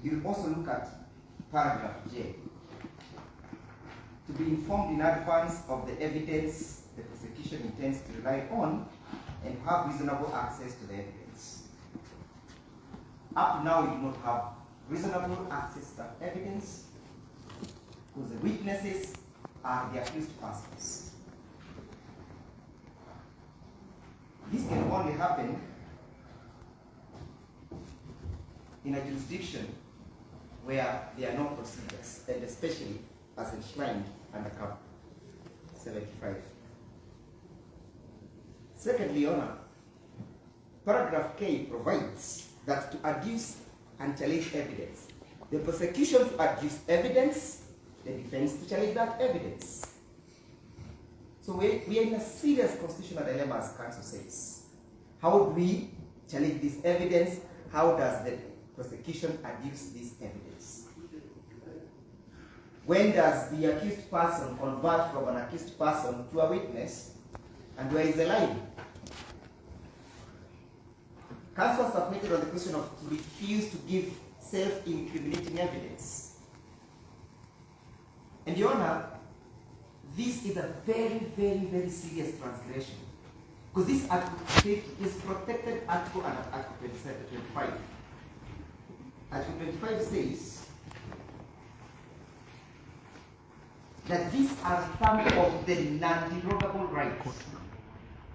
You'll also look at paragraph J. To be informed in advance of the evidence the prosecution intends to rely on and have reasonable access to the evidence. Up to now, we do not have reasonable access to that evidence because the witnesses are the accused persons. This can only happen in a jurisdiction where there are no procedures, and especially as enshrined under Cap 75. Secondly, Your Honor, paragraph K provides that to adduce and challenge evidence, the prosecution to adduce evidence, the defense to challenge that evidence. So we are in a serious constitutional dilemma, as counsel says. How do we challenge this evidence? How does the prosecution adduce this evidence? When does the accused person convert from an accused person to a witness? And where is the line? Counsel submitted on the question of to refuse to give self-incriminating evidence. And Your Honor, this is a very, very, very serious transgression. Because this Article 50 is protected article under Article 25. Article 25 says that these are some of the non-derogable rights.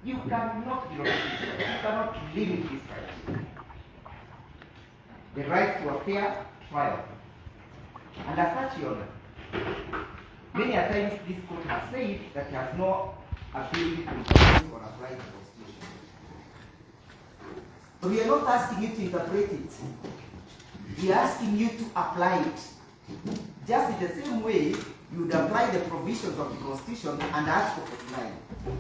You cannot derogate this right. You cannot limit this right. The right to a fair trial. And as such, Your Honor, many a times this court has said that it has no ability to interpret or apply the Constitution. But we are not asking you to interpret it. We are asking you to apply it. Just in the same way you would apply the provisions of the Constitution and Article 49.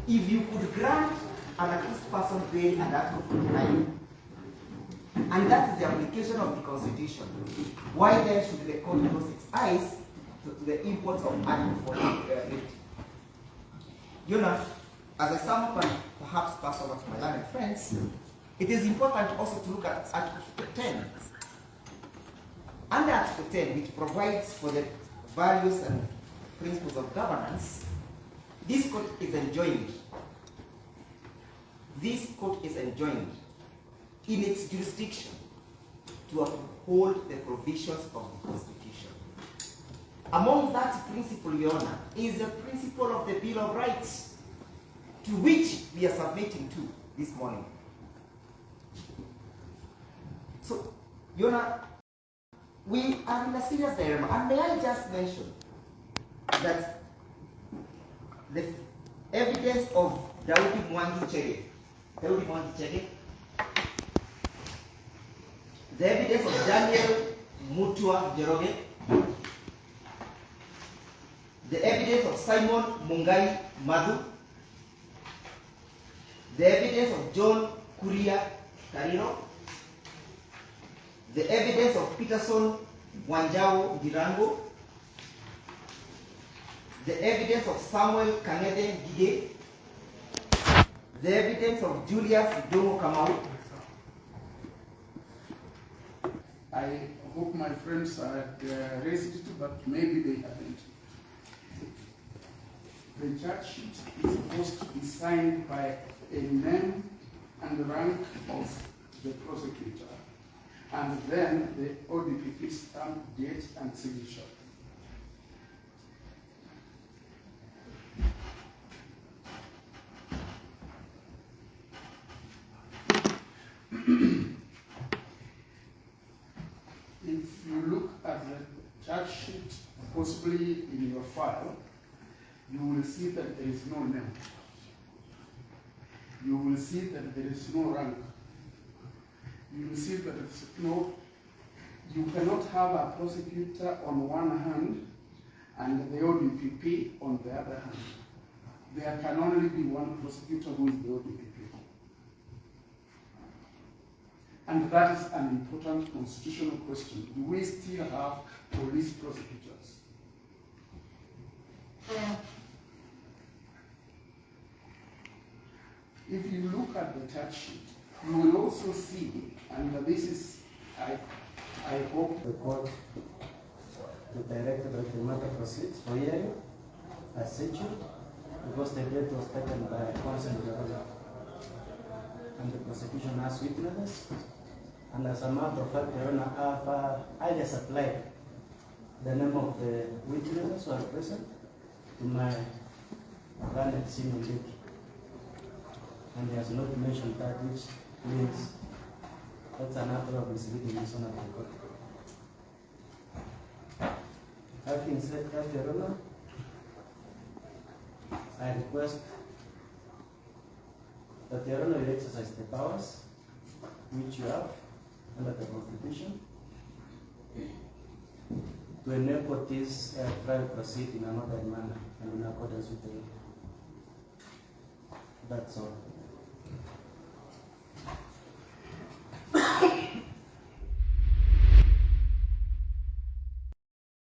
If you could grant an accused person bail under Article 49, and that is the application of the Constitution, why then should the court close its eyes to the imports of Article 50? You know, as a sample and perhaps pass over to my learned friends, it is important also to look at Article 10. Under Article 10, which provides for the values and principles of governance, this court is enjoined. This court is enjoined in its jurisdiction to uphold the provisions of the Constitution. Among that principle, Your Honor, is the principle of the Bill of Rights, to which we are submitting to this morning. So, Your Honor, we are in a serious dilemma. And may I just mention that the evidence of Mwangi Chege, the evidence of Daniel Mutua Jeroge, the evidence of Simon Mungai Madu, the evidence of John Kuria Karino, the evidence of Peterson Wanjao Dirango, the evidence of Samuel Kanede Gige, the evidence of Julius Domo Kamau. I hope my friends had raised it, but maybe they haven't. The charge sheet is supposed to be signed by a name and rank of the prosecutor, and then the ODPP stamp, date, and signature. If you look at the charge sheet, possibly in your file, you will see that there is no name. You will see that there is no rank. You will see that there is no, you cannot have a prosecutor on one hand and the ODPP on the other hand. There can only be one prosecutor who is the ODPP. And that is an important constitutional question. Do we still have police prosecutors? If you look at the charge sheet, you will also see, and this is, I hope the court to direct that the matter proceeds for hearing as scheduled, because the date was taken by consent of the Honor. And the prosecution has witnesses. And as a matter of fact, Your Honor, I just applied the name of the witnesses who are present to my learned senior duty. And he has not mentioned that, which means that's another of misleading this honorable court. Having said that, Your Honor, I request that Your Honor will exercise the powers which you have under the Constitution to enable this trial proceed in another manner and in accordance with the law. That's all.